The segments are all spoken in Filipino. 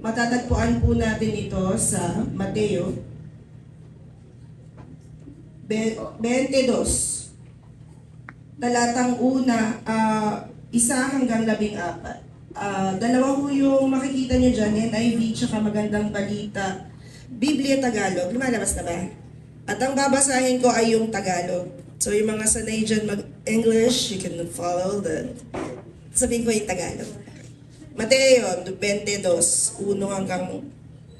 Matatagpuan po natin ito sa Mateo 22, talatang una, 1 hanggang 14. Dalawa po yung makikita nyo dyan, NIV, tsaka Magandang Balita, Biblia Tagalog. Lumalabas na ba? At ang babasahin ko ay yung Tagalog. So yung mga sanay dyan mag-English, you can follow the... Sabihin ko yung Tagalog. Mateo 22, 1 hanggang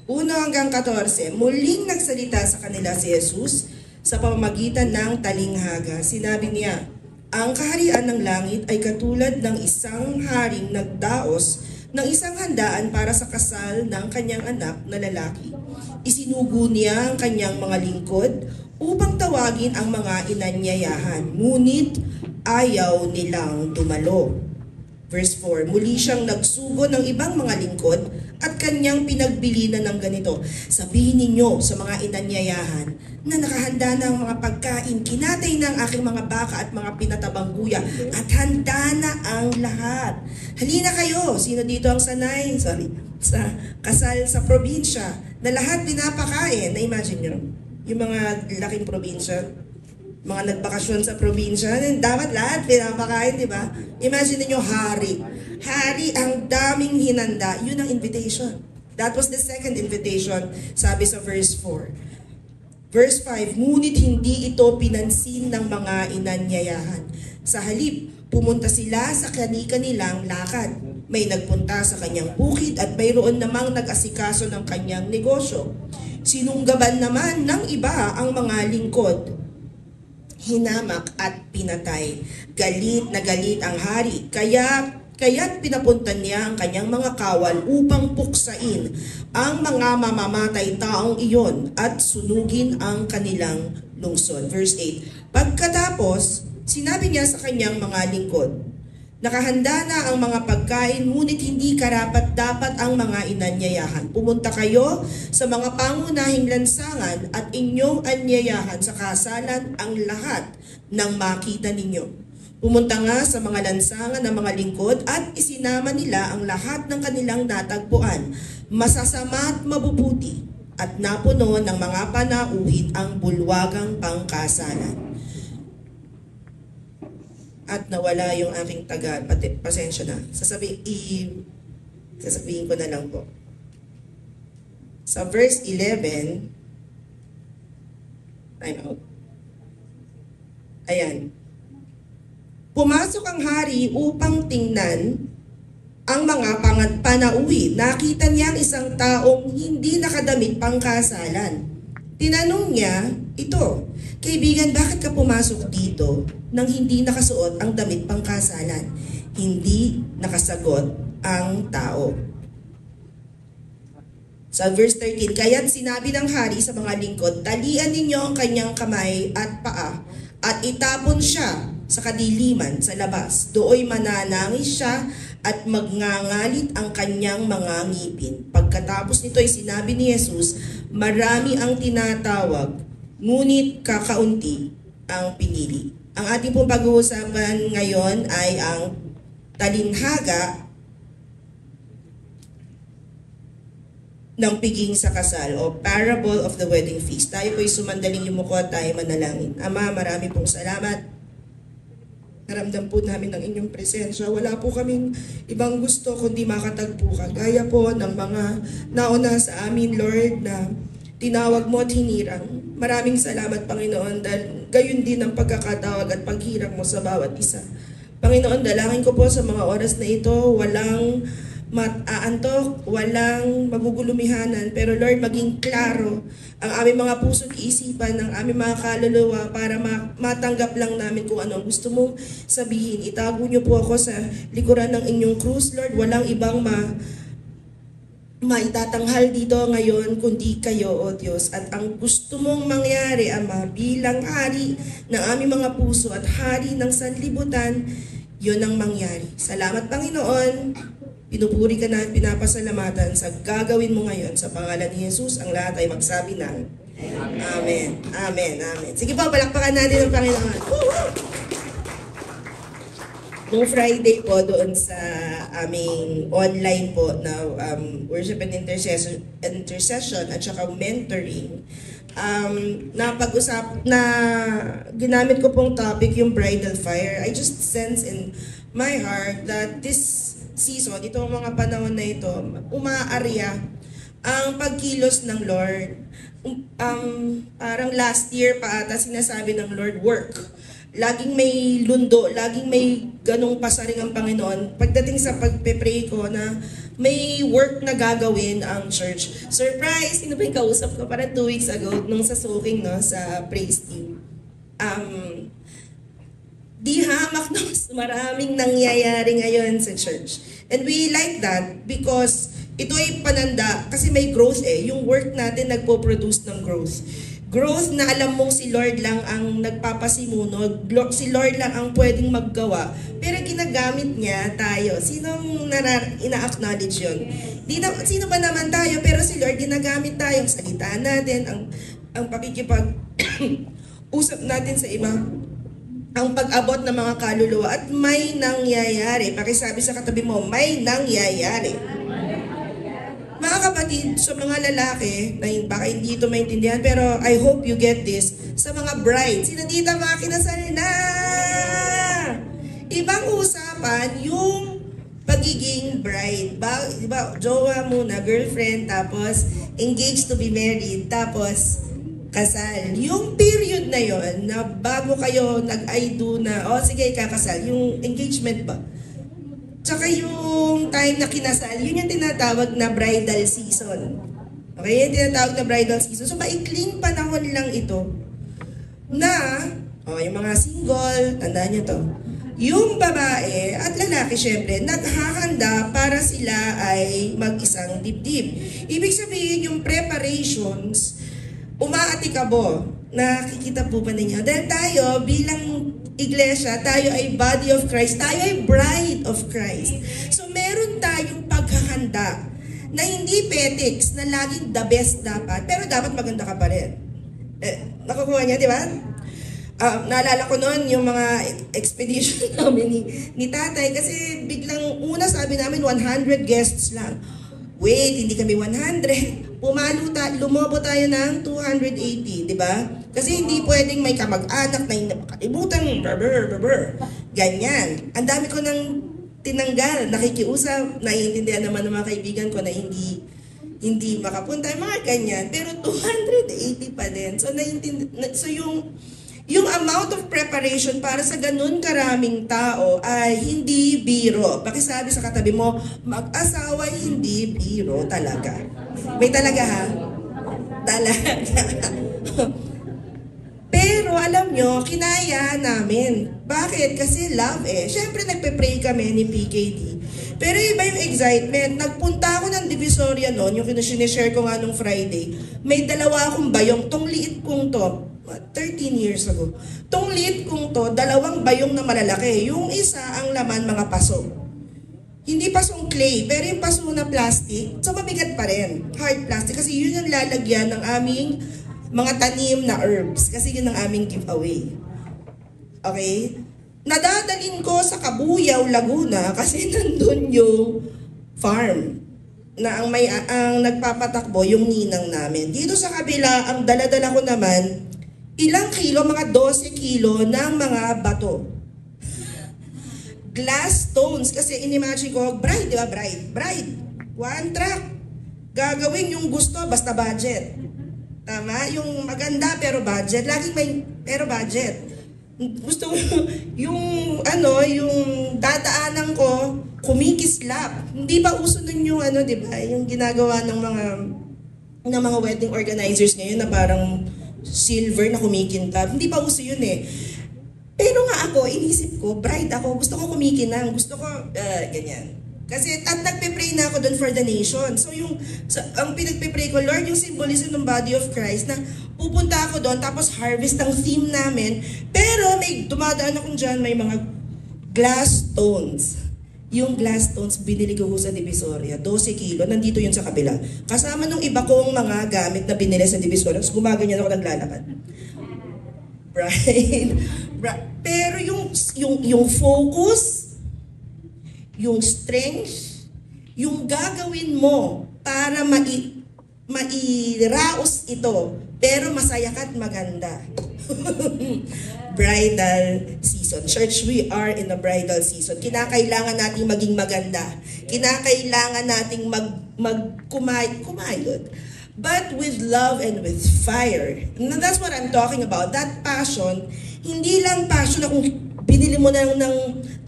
14. Muling nagsalita sa kanila si Jesus sa pamamagitan ng talinghaga. Sinabi niya, ang kaharian ng langit ay katulad ng isang haring nagdaos ng isang handaan para sa kasal ng kanyang anak na lalaki. Isinugo niya ang kanyang mga lingkod upang tawagin ang mga inanyayahan, ngunit ayaw nilang dumalo. Verse 4, muli siyang nagsugo ng ibang mga lingkod at kanyang pinagbilinan ng ganito. Sabihin ninyo sa mga inanyayahan na nakahanda na ang mga pagkain, kinatay na ang aking mga baka at mga pinatabang guya, at handa na ang lahat. Halina kayo, sino dito ang sanay? Sa kasal sa probinsya, na lahat pinapakain. Na-imagine nyo, yung mga laking probinsya, mga nagbakasyon sa probinsya, dapat lahat pinapakain, di ba? Imagine niyo hari. Hari, ang daming hinanda. Yun ang invitation. That was the second invitation, sabi sa verse 4. Verse 5, ngunit hindi ito pinansin ng mga inanyayahan. Sa halip, pumunta sila sa kani-kanilang lakad. May nagpunta sa kanyang bukid at mayroon namang nag-asikaso ng kanyang negosyo. Sinunggaban naman ng iba ang mga lingkod. Hinamak at pinatay. Galit na galit ang hari. Kaya't pinapuntan niya ang kanyang mga kawal upang puksain ang mga mamamatay taong iyon at sunugin ang kanilang lungsod. Verse 8. Pagkatapos, sinabi niya sa kanyang mga lingkod, nakahanda na ang mga pagkain, ngunit hindi karapat-dapat ang mga inanyayahan. Pumunta kayo sa mga pangunahing lansangan at inyong anyayahan sa kasalan ang lahat ng makita ninyo. Pumunta nga sa mga lansangan ng mga lingkod at isinama nila ang lahat ng kanilang natagpuan, masasama at mabubuti, at napuno ng mga panauhid ang bulwagang pangkasalan. At nawala yung aking pasensya na. Sasabihin ko na lang po. Sa verse 11, time out. Ayan. Pumasok ang hari upang tingnan ang mga panauhi. Nakita niya ang isang taong hindi nakadamit pangkasalan. Tinanong niya, ito, kaibigan, bakit ka pumasok dito nang hindi nakasuot ang damit pangkasalan? Hindi nakasagot ang tao. Sa verse 13, kaya't sinabi ng hari sa mga lingkod, talian ninyo ang kanyang kamay at paa at itapon siya sa kadiliman sa labas. Dooy mananangis siya at magngangalit ang kanyang mga ngipin. Pagkatapos nito ay sinabi ni Jesus, marami ang tinatawag, ngunit kakaunti ang pinili. Ang ating pong pag-uusapan ngayon ay ang talinghaga ng piging sa kasal o Parable of the Wedding Feast. Tayo po'y sumandaling yumuko at tayo manalangin. Ama, marami pong salamat. Naramdam po namin ang inyong presensya. Wala po kaming ibang gusto kundi makatagpo ka. Gaya po ng mga nauna sa amin, Lord, na tinawag mo at hinirang. Maraming salamat, Panginoon, dahil gayon din ang pagkakatawag at paghirang mo sa bawat isa. Panginoon, dalangin ko po sa mga oras na ito, walang aantok, walang magugulumihanan, pero Lord, maging klaro ang aming mga puso at isipan, ang aming mga kaluluwa para matanggap lang namin kung ano ang gusto mong sabihin. Itago niyo po ako sa likuran ng inyong krus, Lord. Walang ibang maitatanghal dito ngayon kundi kayo, O Diyos. At ang gusto mong mangyari, Ama, bilang hari ng aming mga puso at hari ng sanlibutan, yun ang mangyari. Salamat, Panginoon. Pinupuri ka na at pinapasalamatan sa gagawin mo ngayon. Sa pangalan ni Jesus, ang lahat ay magsabi ng Amen. Amen. Amen. Sige po, palakpakan natin ang Panginoon. Woo-hoo! Nung Friday po doon sa aming online po na worship and intercession at saka mentoring, ginamit ko pong topic yung bridal fire. I just sense in my heart that this season, itong mga panahon na ito, umaarya ang pagkilos ng Lord. Parang last year pa ata sinasabi ng Lord, work. Laging may lundo, laging may ganong pasaring ang Panginoon. Pagdating sa pagpe-pray ko na may work na gagawin ang church. Surprise! Sino ba yung kausap ko? Parang 2 weeks ago, nung sa soaking, no, sa praise team. Di hamak na maraming nangyayari ngayon sa church. And we like that because ito ay pananda, kasi may growth yung work natin nagpo-produce ng growth. Growth na alam mong si Lord lang ang nagpapasimuno, si Lord lang ang pwedeng maggawa, pero ginagamit niya tayo. Sinong ina-acknowledge yun? Sino ba naman tayo, pero si Lord ginagamit tayo, ang salita natin, ang pakikipag-usap natin sa iba, ang pag-abot ng mga kaluluwa, at may nangyayari. Pakisabi sa katabi mo, may nangyayari. Mga kapatid, sa mga lalaki, na baka hindi ito maintindihan, pero I hope you get this, sa mga bride, sino dito mga kinasal na? Ibang usapan yung pagiging bride. Diba, jowa muna, girlfriend, tapos engaged to be married, tapos kasal. Yung period na yon na bago kayo nag-I do na, sige, kakasal, yung engagement ba? Tsaka yung time na kinasal, yun yung tinatawag na bridal season. Okay? Yung tinatawag na bridal season. So, maikling panahon lang ito na, yung mga single, tandaan nyo to, yung babae at lalaki syempre, naghahanda para sila ay mag-isang dibdib. Ibig sabihin, yung preparations, umaatikabo. Nakikita po ba ninyo? Dahil tayo, bilang iglesia, tayo ay body of Christ, tayo ay bride of Christ. So meron tayong paghahanda na hindi petics, na laging the best dapat, pero dapat maganda ka pa rin. Nakukuha niya, di ba? Naalala ko noon yung mga expedition namin ni tatay, kasi biglang una sabi namin 100 guests lang. Wait, hindi kami 100. Lumobo tayo ng 280, di ba? Kasi hindi pwedeng may kamag-anak na hindi makalimutan, ganyan. Ang dami ko nang tinanggal, nakikiusap, naiintindihan naman ng mga kaibigan ko na hindi makapunta, mga ganyan. Pero 280 pa din. So yung amount of preparation para sa ganun karaming tao ay hindi biro. Pakisabi sa katabi mo, mag-asawa hindi biro talaga. May talaga ha? Talaga. Pero alam nyo, kinaya namin. Bakit? Kasi love Siyempre nagpe-pray kami ni PKD. Pero iba yung excitement. Nagpunta ako ng Divisoria noon, yung sinishare ko nga nung Friday. May dalawa akong bayong, tong liit kong to. 13 years ago. Tong liit kong to, 2 bayong na malalaki. Yung isa, ang laman, mga paso. Hindi pasong clay, pero yung paso na plastic, so mabigat pa rin. Hard plastic, kasi yun yung lalagyan ng aming mga tanim na herbs. Kasi yun ang aming giveaway. Okay? Nadadalin ko sa Kabuyaw, Laguna, kasi nandun yung farm na ang nagpapatakbo yung ninang namin. Dito sa kabila, ang daladala ko naman, ilang kilo, mga 12 kilo ng mga bato. Glass stones, kasi inimagine ko, bride, di ba? Bride. 1 truck. Gagawin yung gusto, basta budget. Tama? Yung maganda pero budget. Laging may pero budget. Gusto yung yung dadaanan ko, kumikislap. Hindi ba uso nun yung di ba? Yung ginagawa ng mga wedding organizers ngayon na parang silver na kumikintab. Hindi pa uso yun Pero nga ako, inisip ko, bride ako, gusto ko kumikinang, gusto ko, ganyan. Kasi, at nagpe-pray na ako doon for the nation. So, ang pinagpe-pray ko, Lord, yung symbolism ng body of Christ, na pupunta ako doon, tapos harvest ang theme namin, pero may dumadaan akong dyan, may mga glass stones. Yung glass stones, binili ko sa Divisoria, 12 kilo, nandito yun sa kabila. Kasama nung iba kong mga gamit na binili sa Divisoria, so gumaganyan ako naglalakad. Right? Pero yung focus, yung strength, yung gagawin mo para mairaos ito, pero masaya ka at maganda. Bridal season. Church, we are in a bridal season. Kinakailangan nating maging maganda. Kinakailangan nating kumayod. But with love and with fire. And that's what I'm talking about. That passion, hindi lang passion na kung binili mo na ng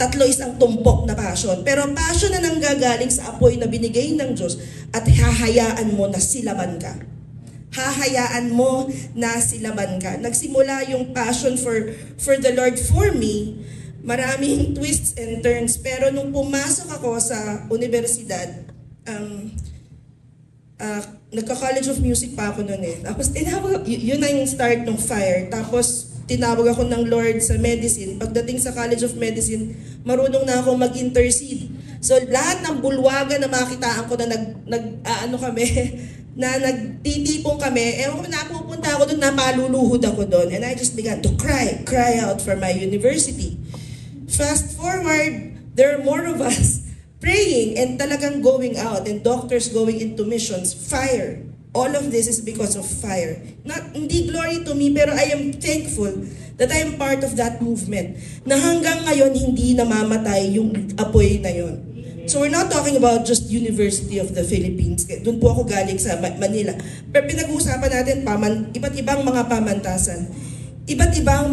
3 isang tumpok na passion. Pero passion na nanggagaling sa apoy na binigay ng Diyos at hahayaan mo na silaban ka. Hahayaan mo na silaban ka. Nagsimula yung passion for the Lord for me, maraming twists and turns. Pero nung pumasok ako sa universidad, nagka-College of Music pa ako noon eh. Tapos tinawag, yun na yung start ng fire. Tapos tinawag ako ng Lord sa medicine. Pagdating sa College of Medicine, marunong na ako mag-intercede. So lahat ng bulwagan na makitaan ko na na nagtitipong kami, napupunta ako doon, napaluluhod ako doon. And I just began to cry out for my university. Fast forward, there are more of us praying and talagang going out and doctors going into missions. Fire. All of this is because of fire. Hindi glory to me, pero I am thankful that I am part of that movement. Na hanggang ngayon, hindi namamatay yung apoy na yon. So we're not talking about just University of the Philippines. Doon po ako galing sa Manila. Pero pinag-uusapan natin iba't ibang mga pamantasan. Iba't ibang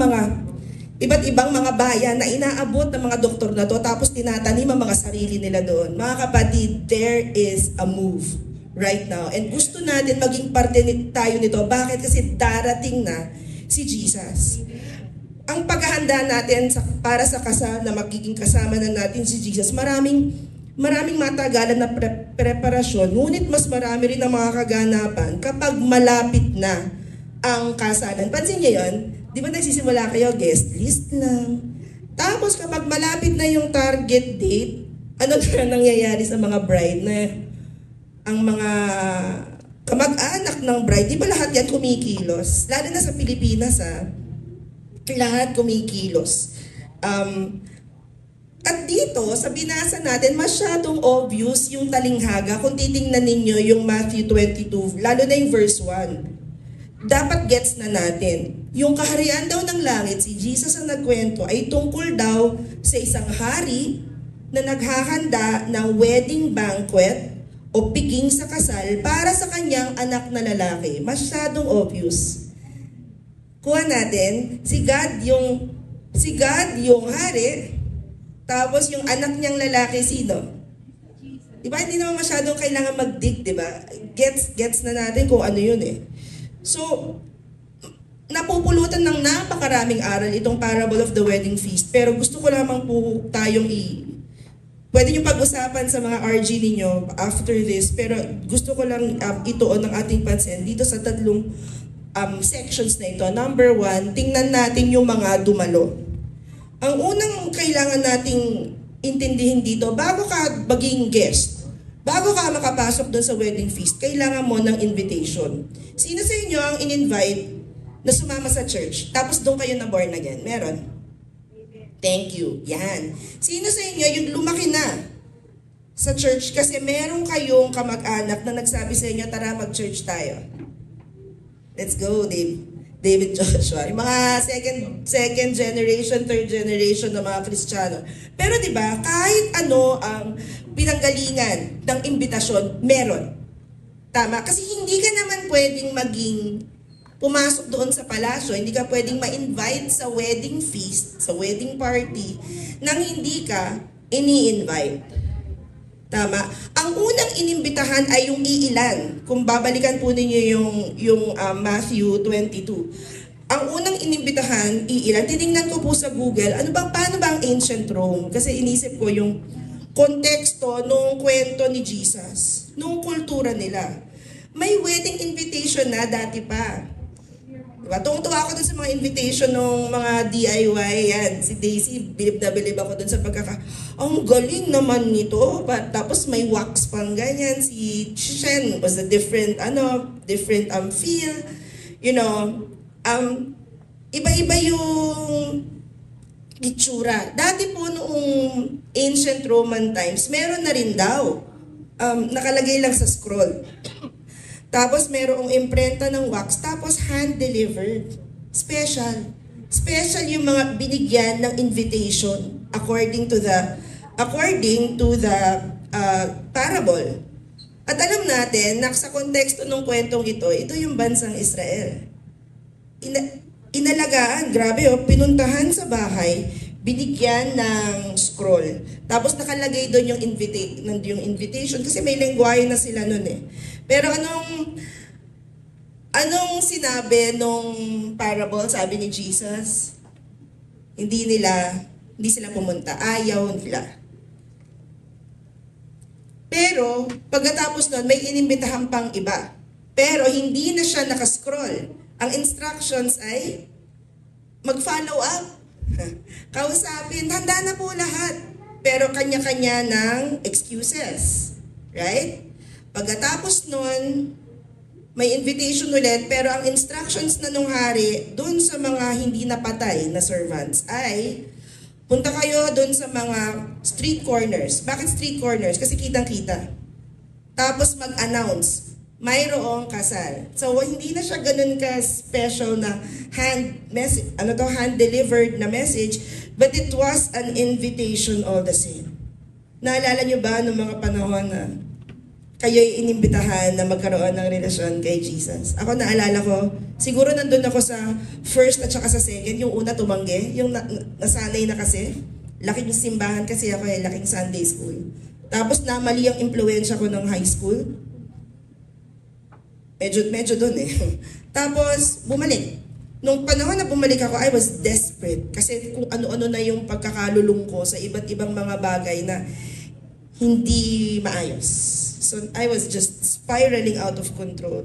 mga bayan na inaabot ng mga doktor na to, tapos tinatanim ang mga sarili nila doon. Mga kapatid, there is a move right now. And gusto natin maging parte tayo nito. Bakit? Kasi darating na si Jesus. Ang paghahanda natin para sa kasal na magiging kasama na natin si Jesus, maraming matagalan na preparasyon, ngunit mas marami rin ang mga kaganapan kapag malapit na ang kasalan. Pansin niyo yun? Di ba nagsisimula kayo, guest list lang. Tapos kapag malapit na yung target date, ano na nangyayari sa mga bride na ang mga kamag-anak ng bride, di ba lahat yan kumikilos? Lalo na sa Pilipinas, lahat kumikilos. At dito, sa binasa natin, masyadong obvious yung talinghaga kung titingnan ninyo yung Matthew 22, lalo na yung verse 1. Dapat gets na natin. Yung kaharian daw ng langit, si Jesus ang nagkwento, ay tungkol daw sa isang hari na naghahanda ng wedding banquet o piging sa kasal para sa kanyang anak na lalaki. Masyadong obvious. Kuha natin, si God yung hari, tapos yung anak niyang lalaki, sino? Diba? Hindi naman masyadong kailangan mag-dig, diba? Gets na natin kung ano yun eh. So, napupulutan ng napakaraming aral itong parable of the wedding feast. Pero gusto ko lamang po tayong pwede nyo pag-usapan sa mga RG ninyo after this. Pero gusto ko lang ituon ng ating pansin dito sa 3 sections na ito. Number 1, tingnan natin yung mga dumalo. Ang unang kailangan nating intindihin dito, bago ka maging guest, bago ka makapasok doon sa wedding feast, kailangan mo ng invitation. Sino sa inyo ang in-invite na sumama sa church, tapos doon kayo na born again? Meron? Thank you. Yan. Sino sa inyo yung lumaki na sa church kasi meron kayong kamag-anak na nagsabi sa inyo, tara mag-church tayo? Let's go, David Joshua, yung mga second generation, third generation na mga Kristiyano. Pero di ba, kahit ano ang pinanggalingan ng imbitasyon, meron. Tama? Kasi hindi ka naman pwedeng pumasok doon sa palasyo, hindi ka pwedeng ma-invite sa wedding feast, sa wedding party, nang hindi ka ini-invite. Tama? Ang unang inimbitahan ay yung iilan. Kung babalikan po ninyo yung Matthew 22. Ang unang inimbitahan, iilan. Tinignan ko po sa Google, paano ba ang ancient Rome? Kasi inisip ko yung konteksto nung kwento ni Jesus, nung kultura nila. May wedding invitation na dati pa. Diba? Tuwang-tuwa ako dun sa mga invitation ng mga DIY, yan. Si Daisy, bilib na bilib ako dun sa ang galing naman nito. Tapos may wax pang ganyan. Si Shen was a different feel. You know, iba-iba yung itsura. Dati po noong ancient Roman times, meron na rin daw. Nakalagay lang sa scroll. Tapos merong imprenta ng wax, tapos hand-delivered. Special. Special yung mga binigyan ng invitation according to the parable. At alam natin na sa konteksto ng kwentong ito yung bansang Israel. Inalagaan, grabe pinuntahan sa bahay, binigyan ng scroll. Tapos nakalagay doon yung invitation kasi may lengguwahe na sila noon eh. Pero anong sinabi nung parable, sabi ni Jesus? Hindi sila pumunta, ayaw nila. Pero pagkatapos nun, may inimbitahan pang iba. Pero hindi na siya nakascroll. Ang instructions ay mag-follow up. Kausapin, handa na po lahat. Pero kanya-kanya ng excuses. Right? Pagkatapos nun, may invitation ulit, pero ang instructions na nung hari, dun sa mga hindi napatay na servants, ay punta kayo dun sa mga street corners. Bakit street corners? Kasi kitang-kita. Tapos mag-announce, mayroong kasal. So, hindi na siya ganun ka-special na hand-delivered na message, but it was an invitation all the same. Naalala nyo ba noong mga panahon na kayo'y inimbitahan na magkaroon ng relasyon kay Jesus? Ako naalala ko, siguro nandun ako sa first at saka sa second, yung una tumanggi, yung nasanay na kasi. Laking simbahan kasi ako laking Sunday school. Tapos namali ang impluensya ko ng high school. Medyo dun eh. Tapos bumalik. Nung panahon na bumalik ako, I was desperate. Kasi kung ano-ano na yung pagkakalulong ko sa iba't ibang mga bagay na hindi maayos. So I was just spiraling out of control.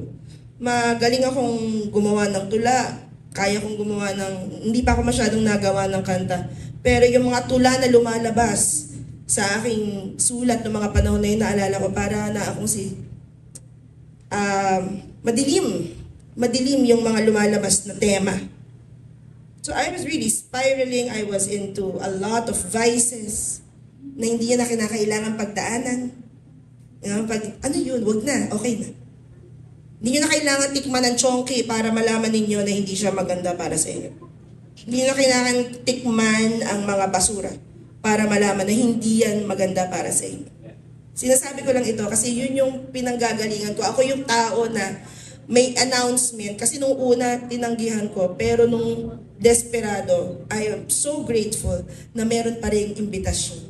Magaling akong gumawa ng tula. Kaya kong gumawa hindi pa ako masyadong nagawa ng kanta. Pero yung mga tula na lumalabas sa aking sulat ng mga panahon na yun, naalala ko, para na akong madilim yung mga lumalabas na tema. So I was really spiraling. I was into a lot of vices na hindi na kinakailangan pagdaanan. Ano yun? Wag na. Okay na. Hindi nyo na kailangan tikman ng chonky para malaman ninyo na hindi siya maganda para sa inyo. Hindi nyo na kailangan tikman ang mga basura para malaman na hindi yan maganda para sa inyo. Sinasabi ko lang ito kasi yun yung pinanggagalingan ko. Ako yung tao na may announcement. Kasi nung una, tinanggihan ko. Pero nung desperado, I am so grateful na meron pa rin imbitasyon.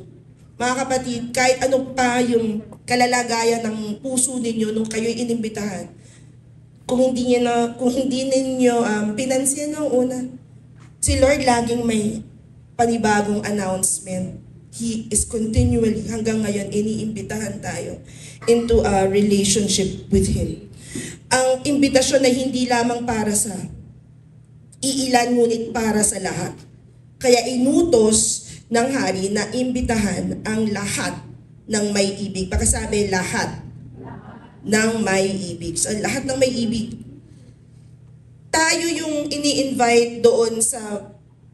Mga kapatid, kahit ano pa yung kalalagayan ng puso ninyo nung kayo'y inimbitahan, kung hindi ninyo pinansin nung una, si Lord laging may panibagong announcement. He is continually, hanggang ngayon, iniimbitahan tayo into a relationship with Him. Ang imbitasyon na hindi lamang para sa iilan, ngunit para sa lahat. Kaya inutos ng hari na imbitahan ang lahat ng may ibig. Pagkasabi, lahat ng may ibig. So, lahat ng may ibig. Tayo yung ini-invite doon sa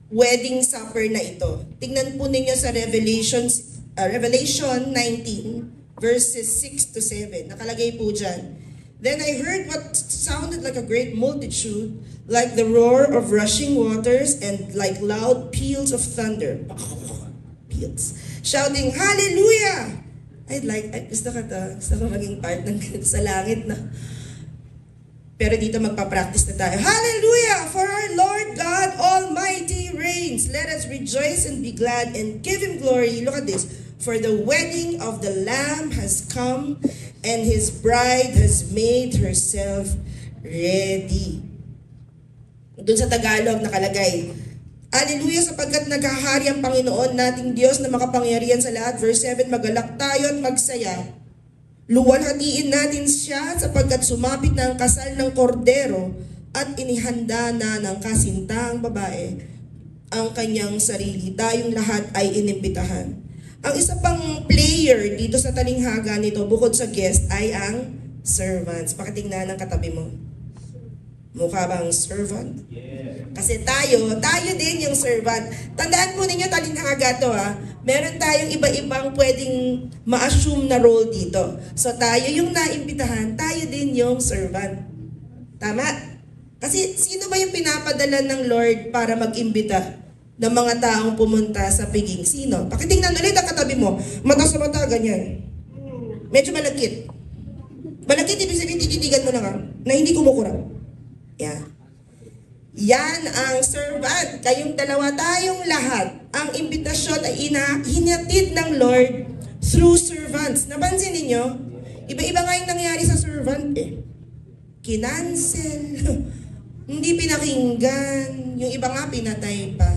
wedding supper na ito. Tingnan po ninyo sa Revelation 19, verses 6 to 7. Nakalagay po dyan. Then I heard what sounded like a great multitude, like the roar of rushing waters and like loud peals of thunder. Shouting, Hallelujah! Gusto ko maging part ng sa langit na. Pero dito magpa-practice na tayo. Hallelujah! For our Lord God Almighty reigns. Let us rejoice and be glad and give Him glory. Look at this. For the wedding of the Lamb has come and His bride has made herself ready. Doon sa Tagalog nakalagay, Hallelujah, sapagkat naghahari ang Panginoon nating Diyos na makapangyarihan sa lahat. Verse 7, magalak tayo at magsaya. Luwalhatiin natin siya sapagkat sumapit na ang kasal ng kordero at inihanda na ng kasintang babae ang kanyang sarili. Tayong lahat ay inimbitahan. Ang isa pang player dito sa talinghaga nito, bukod sa guest, ay ang servants. Pakitingnan ng katabi mo. Mukha bang servant? Kasi tayo din yung servant. Tandaan po ninyo, talinghaga to ha. Meron tayong iba-ibang pwedeng ma-assume na role dito. So tayo yung naimbitahan, tayo din yung servant. Tama? Kasi sino ba yung pinapadala ng Lord para mag-imbita ng mga taong pumunta sa piging? Sino? Pakitingnan ulit ang katabi mo. Mata sa mata, ganyan. Medyo malagkit. Malagkit, ibig sabihin, tititigan mo na nga na hindi kumukurap. Yeah. Yan ang servant. Kayong dalawa, tayong lahat. Ang imbitasyon ay hinatid ng Lord through servants. Napansin ninyo? Iba-iba nga yung nangyari sa servant eh. Kinancel. Hindi pinakinggan. Yung iba nga pinatay pa.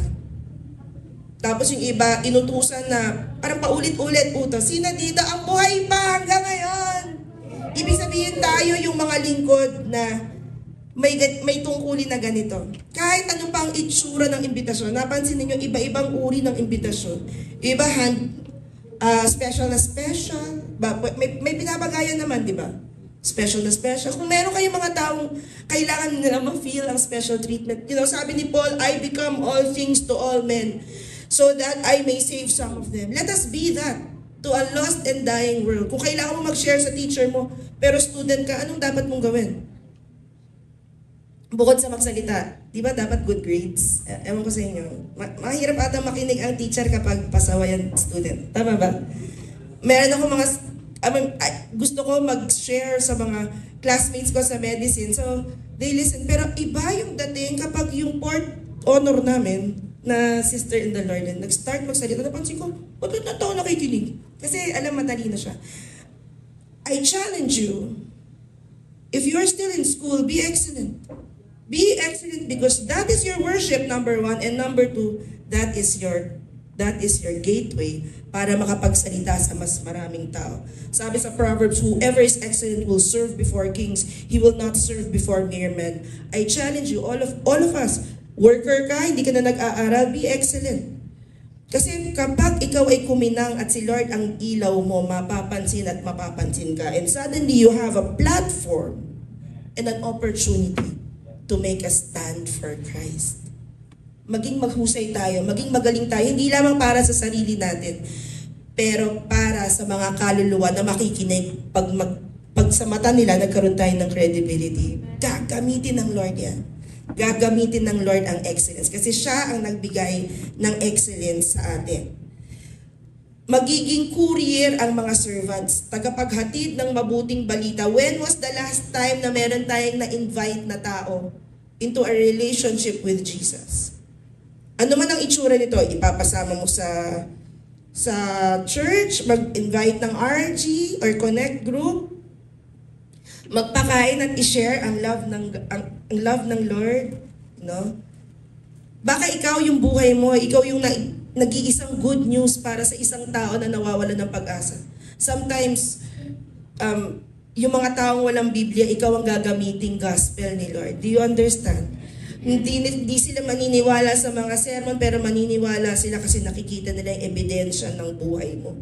Tapos yung iba inutusan na parang paulit-ulit utos. Sino dito ang buhay pa hanggang ngayon? Ibig sabihin tayo yung mga lingkod na may tungkulin na ganito. Kahit ano pang itsura ng imbitasyon, napansin niyo iba-ibang uri ng imbitasyon. Iba special na special. May pinapagayan naman, di ba? Special na special. Kung meron kayong mga taong kailangan nila ma-feel ang special treatment. You know, sabi ni Paul, I become all things to all men so that I may save some of them. Let us be that to a lost and dying world. Kung kailangan mo mag-share sa teacher mo, pero student ka, anong dapat mong gawin? Bukod sa magsalita, di ba dapat good grades? Ewan ko sa inyo. Mahirap ata makinig ang teacher kapag pasawa yan student. Tama ba? Meron ako gusto ko mag-share sa mga classmates ko sa medicine. So, they listen. Pero iba yung dating kapag yung fourth honor namin na sister in the Lord and nag-start magsalita, napansin ko, ba't na tao nakikinig? Kasi alam, matalino siya. I challenge you, if you're still in school, be excellent. Be excellent because that is your worship, number one. And number two, that is your gateway para makapagsalita sa mas maraming tao. Sabi sa Proverbs, whoever is excellent will serve before kings. He will not serve before mere men. I challenge you, all of us, worker ka, hindi ka na nag-aaral, be excellent. Kasi kapag ikaw ay kuminang at si Lord ang ilaw mo, mapapansin at mapapansin ka. And suddenly you have a platform and an opportunity to make a stand for Christ. Maging maghusay tayo, maging magaling tayo, hindi lamang para sa sarili natin, pero para sa mga kaluluwa na makikinig pag sa mata nila nagkaroon tayo ng credibility. Gagamitin ng Lord yan. Gagamitin ng Lord ang excellence kasi siya ang nagbigay ng excellence sa atin. Magiging courier ang mga servants, tagapaghatid ng mabuting balita. When was the last time na meron tayong na-invite na tao into a relationship with Jesus? Ano man ang itsura nito, ipapasama mo sa church, mag-invite ng RG or connect group, magpakain at i-share ang love ng Lord, no? Baka ikaw yung buhay mo, ikaw yung nag-iisang good news para sa isang tao na nawawala ng pag-asa. Sometimes, yung mga taong walang Biblia, ikaw ang gagamiting gospel ni Lord. Do you understand? Hindi sila maniniwala sa mga sermon, pero maniniwala sila kasi nakikita nila yung ebidensya ng buhay mo.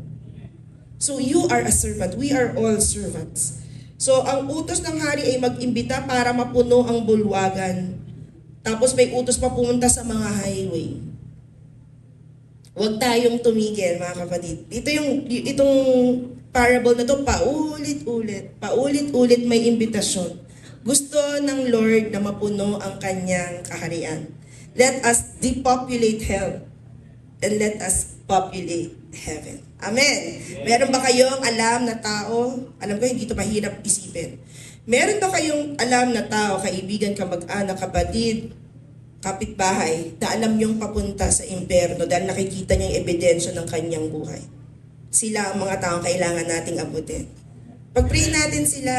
So you are a servant. We are all servants. So ang utos ng hari ay mag-imbita para mapuno ang bulwagan. Tapos may utos pa pumunta sa mga highway. Huwag tayong tumigil, mga kapatid. Itong parable na to, paulit-ulit may imbitasyon. Gusto ng Lord na mapuno ang kanyang kaharian. Let us depopulate hell and let us populate heaven. Amen. Meron ba kayong alam na tao? Alam ko hindi ito mahirap isipin. Meron ba kayong alam na tao, kaibigan, kamag-anak, kapatid, kapitbahay, na alam niyong papunta sa impyerno dahil nakikita niya yung ebidensya ng kanyang buhay? Sila ang mga taong kailangan nating abutin. Pag-pray natin sila.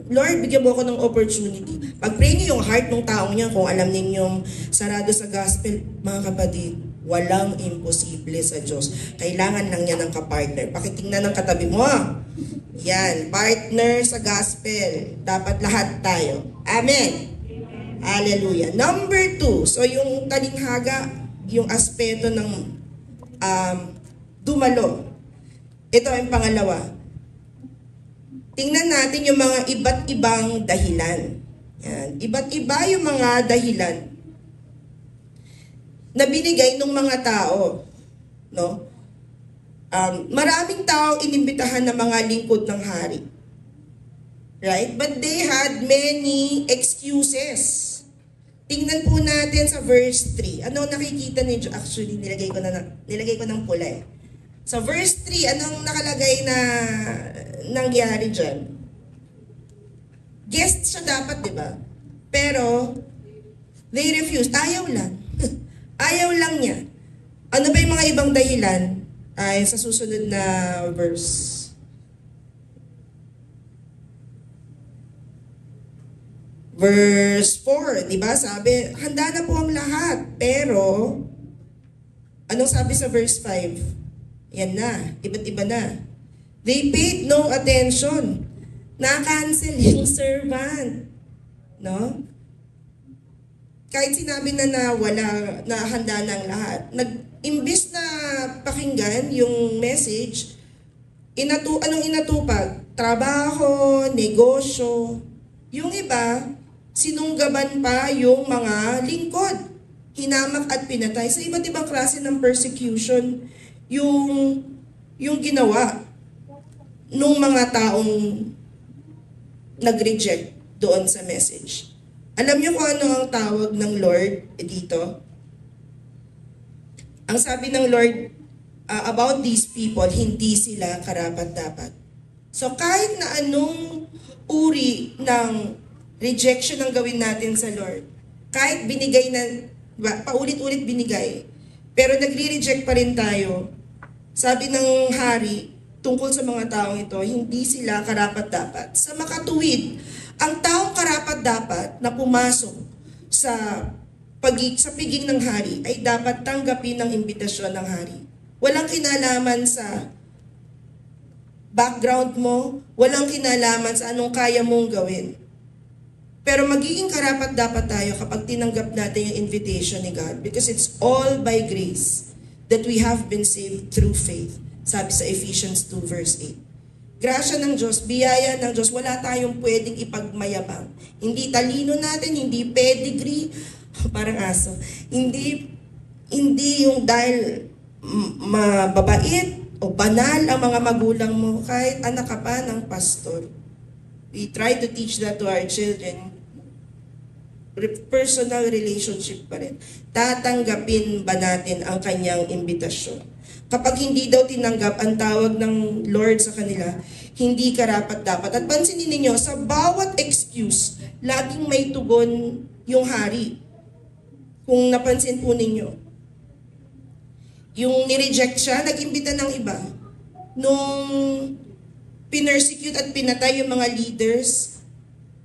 Lord, bigyan mo ako ng opportunity. Pag-pray niyo yung heart ng taong niya, kung alam ninyong sarado sa gospel, mga kapatid, walang imposible sa Diyos. Kailangan lang niya ng kapartner. Pakitingnan ng katabi mo. Yan, partner sa gospel. Dapat lahat tayo. Amen. Hallelujah. Number 2, so yung talinghaga, yung aspeto ng dumalo. Ito ang pangalawa. Tingnan natin yung mga iba't ibang dahilan Yan. Iba't iba yung mga dahilan na binigay ng mga tao. No? Maraming tao inimbitahan ng mga lingkod ng hari. Right? But they had many excuses. Tingnan po natin sa verse 3. Ano nakikita ninyo? Actually, nilagay ko ng pula eh. Sa verse 3, anong nakalagay na nangyari dyan? Guest siya dapat, di ba? Pero, they refused. Ayaw lang. Ayaw lang niya. Ano ba yung mga ibang dahilan? Ay, sa susunod na verse. Verse 4, di ba? Sabi, handa na po ang lahat. Pero, anong sabi sa verse 5? Yan na, iba't iba na. They paid no attention. Na-cancel yung servant. No? Kahit sinabi na wala, na handa na ang lahat. Imbis na pakinggan yung message, anong inatupag? Trabaho, negosyo. Yung iba, sinunggaban pa yung mga lingkod. Hinamak at pinatay. Sa iba't ibang klase ng persecution, yung ginawa nung mga taong nag-reject doon sa message. Alam niyo kung ano ang tawag ng Lord dito? Ang sabi ng Lord about these people, hindi sila karapat-dapat. So kahit na anong uri ng rejection ang gawin natin sa Lord, kahit binigay na, paulit-ulit binigay, pero nagre-reject pa rin tayo, sabi ng hari, tungkol sa mga taong ito, hindi sila karapat-dapat. Sa makatuwid, ang taong karapat-dapat na pumasok sa piging ng hari ay dapat tanggapin ang imbitasyon ng hari. Walang kinalaman sa background mo, walang kinalaman sa anong kaya mong gawin. Pero magiging karapat-dapat tayo kapag tinanggap natin yung invitation ni God, because it's all by grace that we have been saved through faith. Sabi sa Ephesians 2 verse 8. Grasya ng Diyos, biyaya ng Diyos, wala tayong pwedeng ipagmayabang. Hindi talino natin, hindi pedigree, parang aso. Hindi yung dahil mababait o banal ang mga magulang mo, kahit anak ka pa ng pastor. We try to teach that to our children. Personal relationship pa rin. Tatanggapin ba natin ang kanyang imbitasyon? Kapag hindi daw tinanggap ang tawag ng Lord sa kanila, hindi karapat-dapat. At pansinin ninyo, sa bawat excuse, laging may tugon yung hari. Kung napansin po ninyo. Yung nireject siya, nag-imbita ng iba. Nung pinersecute at pinatay yung mga leaders,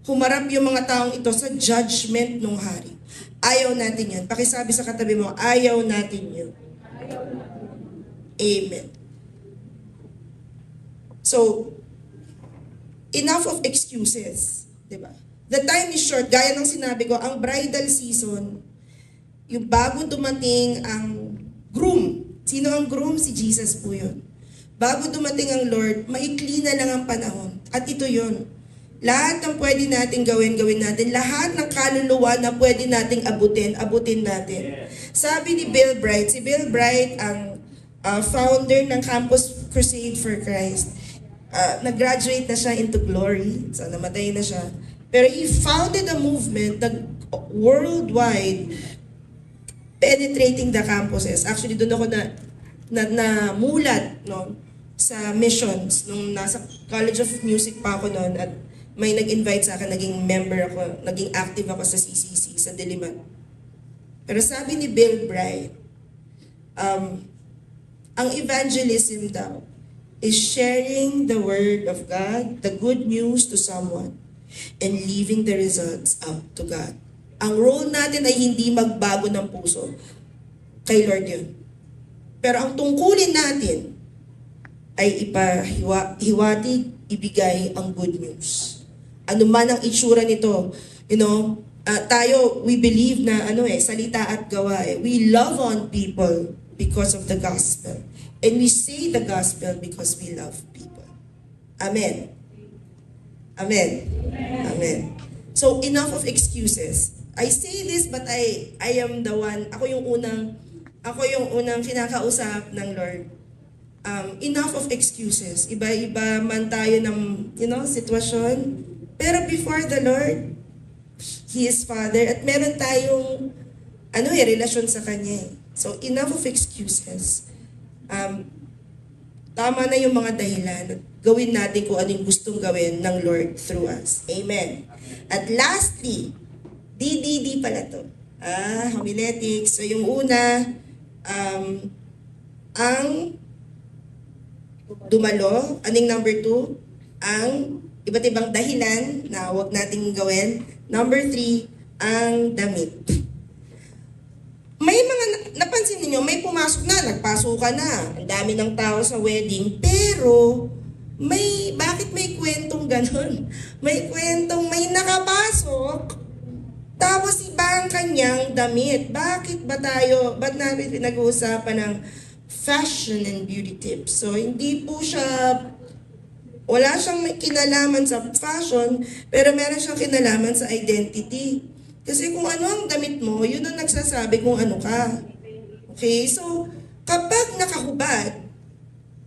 humarap yung mga taong ito sa judgment ng hari. Ayaw natin yan. Pakisabi sa katabi mo, ayaw natin yun. Amen. So, enough of excuses. Diba? The time is short. Gaya ng sinabi ko, ang bridal season, yung bago dumating ang groom. Sino ang groom? Si Jesus po yun. Bago dumating ang Lord, maikli na lang ang panahon. At ito yun. Lahat ng pwede natin gawin natin. Lahat ng kaluluwa na pwede nating abutin natin. Sabi ni Bill Bright, si Bill Bright ang founder ng Campus Crusade for Christ. Nag-graduate na siya into glory. So, namatay na siya. Pero he founded a movement that worldwide penetrating the campuses. Actually, doon ako na mulat, no, sa missions. Nung nasa College of Music pa ako noon at may nag-invite sa akin, naging member ako, naging active ako sa CCC, sa Diliman. Pero sabi ni Bill Bright, ang evangelism daw is sharing the word of God, the good news to someone, and leaving the results up to God. Ang role natin ay hindi magbago ng puso. Kay Lord yun. Pero ang tungkulin natin ay ipahiwatig, ibigay ang good news. Ano man ang itsura nito, tayo, we believe na salita at gawa. We love on people because of the gospel. And we say the gospel because we love people. Amen. Amen. Amen. So So enough of excuses. I say this but I am the one, ako yung unang kinakausap ng Lord. Enough of excuses. Iba-iba man tayo ng, sitwasyon. Pero before the Lord, He is Father at meron tayong relasyon sa Kanya. So enough of excuses. Tama na yung mga dahilan. Gawin natin kung ano yung gustong gawin ng Lord through us. Amen. At lastly, DDD pala to. Homiletics. So yung una, ang dumalo. Aning number 2? Ang iba't ibang dahilan na huwag nating gawin. Number 3, ang damit. May mga, napansin niyo may pumasok na, nagpasukan na. Ang dami ng tao sa wedding. Pero, bakit may kwentong ganon? May kwentong may nakapasok, tapos iba ang kanyang damit. Ba't natin pinag-uusapan ng fashion and beauty tips? So, hindi po siya, wala siyang may kinalaman sa fashion, pero meron siyang kinalaman sa identity. Kasi kung ano ang damit mo, yun ang nagsasabi kung ano ka. Okay? So, kapag nakahubad,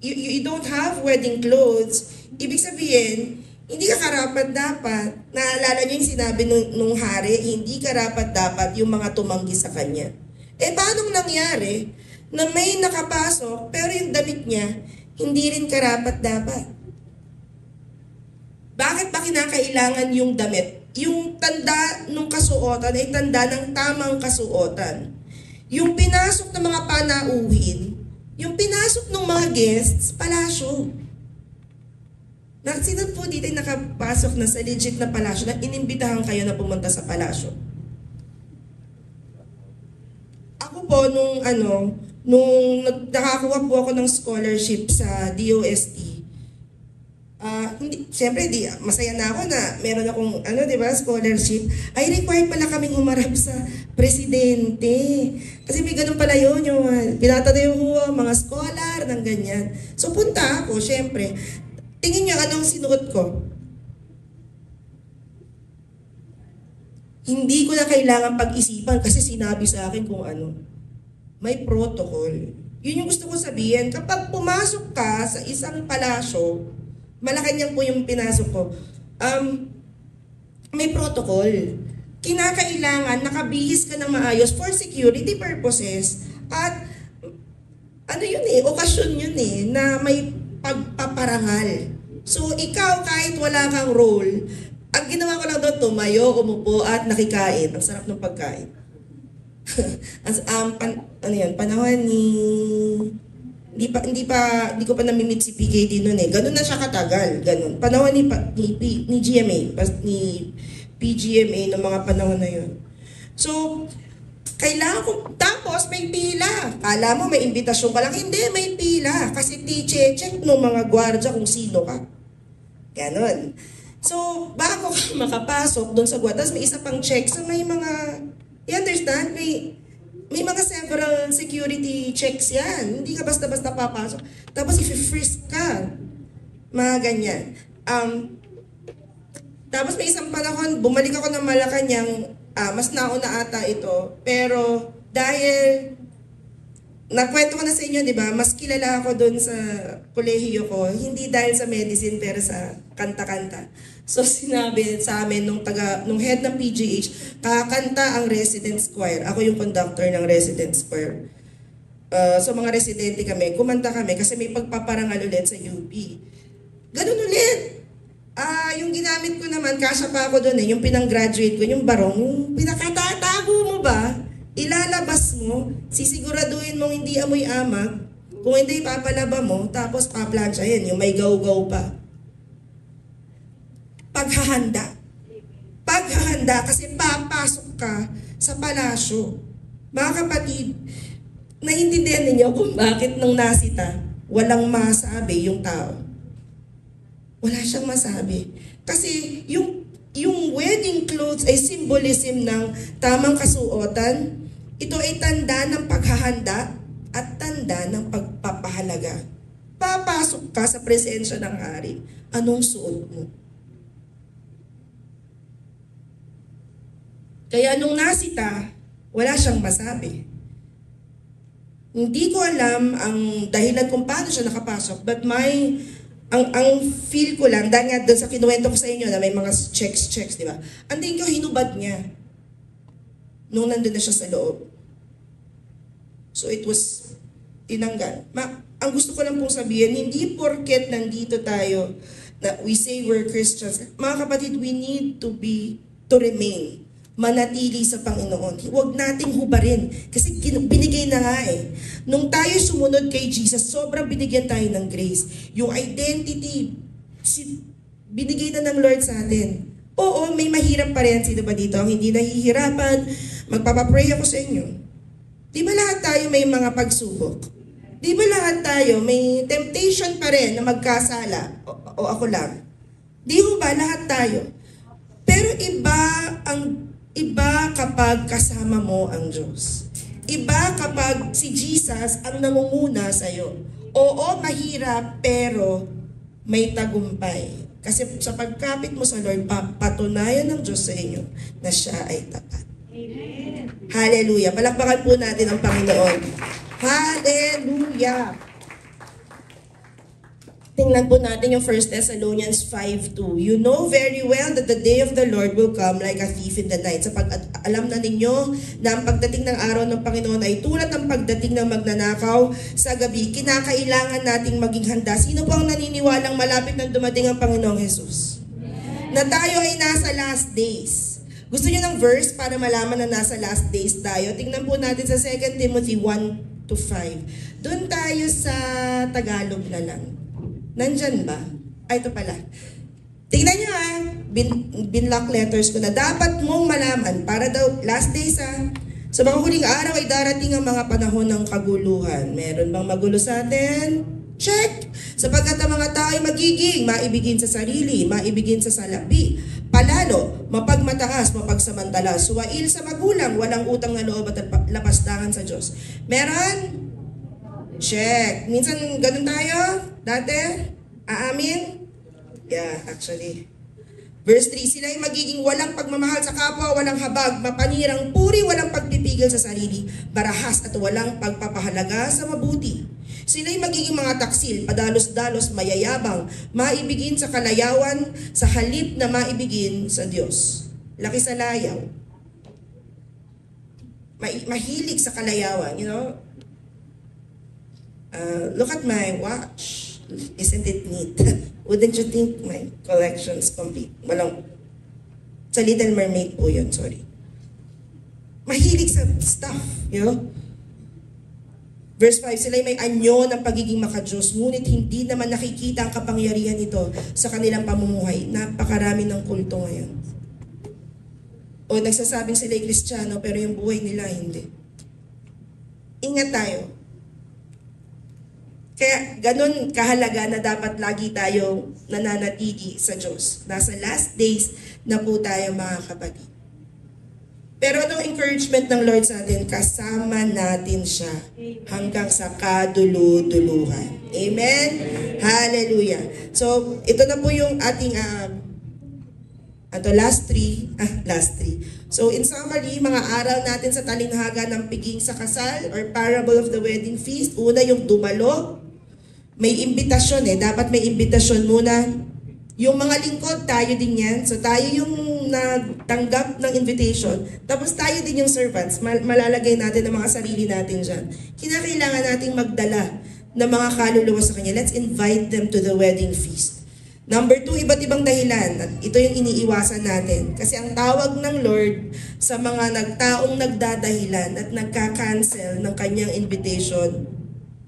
you don't have wedding clothes, ibig sabihin, hindi ka karapat-dapat. Naalala niyo yung sinabi nung hari, hindi karapat-dapat yung mga tumanggi sa kanya. Paano nangyari na may nakapasok, pero yung damit niya, hindi rin karapat-dapat? Bakit ba kinakailangan yung damit? Yung tanda ng kasuotan ay tanda ng tamang kasuotan. Yung pinasok ng mga panauhin, yung pinasok ng mga guests, palasyo. Sino po dito yung nakapasok na sa legit na palasyo na inimbitahan kayo na pumunta sa palasyo? Ako po, nung nakakuha po ako ng scholarship sa DOST, siyempre, masaya na ako na meron akong, scholarship. Ay, required pala kaming humarap sa presidente. Kasi may ganun pala yun, yung pinatatayo ko, mga scholar, ng ganyan. So, punta ako, siyempre. Tingin niyo anong sinuot ko? Hindi ko na kailangan pag-isipan kasi sinabi sa akin kung ano. May protocol. Yun yung gusto ko sabihin. Kapag pumasok ka sa isang palasyo, Malacanang po yung pinasok ko. May protocol. Kinakailangan nakabihis ka ng maayos for security purposes. At okasyon yun na may pagpaparangal. So ikaw kahit wala kang role, ang ginawa ko lang doon, tumayo, umupo at nakikain. Ang sarap ng pagkain. Panahon ni... Hindi ko pa namimit si PKD noon Ganun na siya katagal, ganun. Panahon ni GMA, ni PGMA ng mga panahon na yun. So, kailangan ko, tapos may pila. Kala mo may imbitasyon ka lang, hindi, may pila. Kasi check ng mga gwardya kung sino ka. Ganun. So, bago ka makapasok doon sa gwardya, may isa pang check. So, may mga, you understand? May mga several security checks yan. Hindi ka basta-basta papasok. Tapos if-frisk ka. Mga ganyan. Tapos may isang panahon, bumalik ako ng Malacanang, mas nauna ata ito. Pero dahil, nakwento ko na sa inyo, di ba? Mas kilala ako doon sa kolehiyo ko. Hindi dahil sa medicine, pero sa kanta-kanta. So sinabi sa amin nung head ng PGH, kakanta ang residence choir. Ako yung conductor ng residence choir. So mga residente kami, kumanta kami kasi may pagpaparangal ulit sa UP. Ganun ulit. Yung ginamit ko naman, kasya pa ako doon yung pinang-graduate ko, yung barong, yung pinakatatago mo ba, ilalabas mo, sisiguraduhin mong hindi amoy amag, kung hindi papalaba mo, tapos paplansyahin, yung may gaw-gaw pa. Paghahanda kasi papasok ka sa palasyo. Mga kapatid, naiintindihan ninyo kung bakit nung nasita, walang masabi yung tao. Wala siyang masabi. Kasi yung wedding clothes ay symbolism ng tamang kasuotan. Ito ay tanda ng paghahanda at tanda ng pagpapahalaga. Papasok ka sa presensya ng hari. Anong suot mo? Kaya nung nasita, wala siyang masabi. Hindi ko alam ang dahilan kung paano siya nakapasok, but ang feel ko lang, dahil nga doon sa kinuwento ko sa inyo na may mga checks, di ba? Ang tingin ko, hinubad niya nung nandun na siya sa loob. So it was tinanggal. Ang gusto ko lang pong sabihin, hindi porket nandito tayo na we say we're Christians. Mga kapatid, we need to remain, manatili sa Panginoon. Huwag nating hubarin. Kasi binigay na nga eh. Nung tayo sumunod kay Jesus, sobrang binigyan tayo ng grace. Yung identity, binigay na ng Lord sa atin. Oo, may mahirap pa rin. Sino ba dito ang hindi nahihirapan? Magpapapray ako sa inyo. Di ba lahat tayo may mga pagsubok? Di ba lahat tayo may temptation pa rin na magkasala? O ako lang? Di ba lahat tayo? Pero iba kapag kasama mo ang Diyos. Iba kapag si Jesus ang nangunguna sa'yo. Oo, mahirap, pero may tagumpay. Kasi sa pagkapit mo sa Lord, patunayan ng Diyos sa inyo na siya ay tapat. Amen. Hallelujah. Palakpakan po natin ang Panginoon. Hallelujah. Tingnan po natin yung 1 Thessalonians 5:2. You know very well that the day of the Lord will come like a thief in the night. Alam na ninyo na ang pagdating ng araw ng Panginoon ay tulad ng pagdating ng magnanakaw sa gabi. Kinakailangan nating maging handa. Sino po ang naniniwalang malapit nang dumating ang Panginoong Jesus? Na tayo ay nasa last days. Gusto niyo ng verse para malaman na nasa last days tayo? Tingnan po natin sa 2 Timothy 1-5. Doon tayo sa Tagalog na lang. Nandyan ba? Ay, ito pala. Tingnan nyo binlock letters ko na dapat mong malaman para daw last days sa mga huling araw ay darating ang mga panahon ng kaguluhan. Meron bang magulo sa atin? Check! Sapagkat ang mga tao ay magiging maibigin sa sarili, maibigin sa salapi, palalo, mapagmataas, mapagsamantala, suwail sa magulang, walang utang na loob at lapastangan sa Diyos. Meron? Check. Minsan ganun tayo? Dati? Aamin? Yeah, actually. Verse 3, sila ay magiging walang pagmamahal sa kapwa, walang habag, mapanirang puri, walang pagpipigil sa sarili, barahas at walang pagpapahalaga sa mabuti. Sila ay magiging mga taksil, padalos-dalos, mayayabang, maibigin sa kalayawan, sa halip na maibigin sa Diyos. Laki sa layaw. Mahilig sa kalayawan, you know? Look at my watch. Isn't it neat? Wouldn't you think my collection's complete? Walang, sa Little Mermaid po yun, sorry. Mahilig sa stuff, you know? Verse 5, sila'y may anyo ng pagiging makadiyos, ngunit hindi naman nakikita ang kapangyarihan nito sa kanilang pamumuhay. Napakarami ng kulto ngayon. O nagsasabing sila'y Kristiyano, pero yung buhay nila hindi. Ingat tayo. Kaya ganun kahalaga na dapat lagi tayong nananatili sa Diyos. Nasa last days na po tayo mga kapatid. Pero anong encouragement ng Lord sa atin? Kasama natin siya hanggang sa kadulu-duluhan. Amen? Hallelujah. So, ito na po yung ating last three. So, in summary, mga aral natin sa talinghaga ng piging sa kasal or parable of the wedding feast. Una, yung dumalo. May imbitasyon dapat may imbitasyon muna. Yung mga lingkod, tayo din yan. So tayo yung nagtanggap ng invitation. Tapos tayo din yung servants. Malalagay natin ang mga sarili natin dyan. Kinakailangan nating magdala ng mga kaluluwa sa Kanya. Let's invite them to the wedding feast. Number 2, iba't ibang dahilan. At ito yung iniiwasan natin. Kasi ang tawag ng Lord sa mga taong nagdadahilan at nagka-cancel ng Kanyang invitation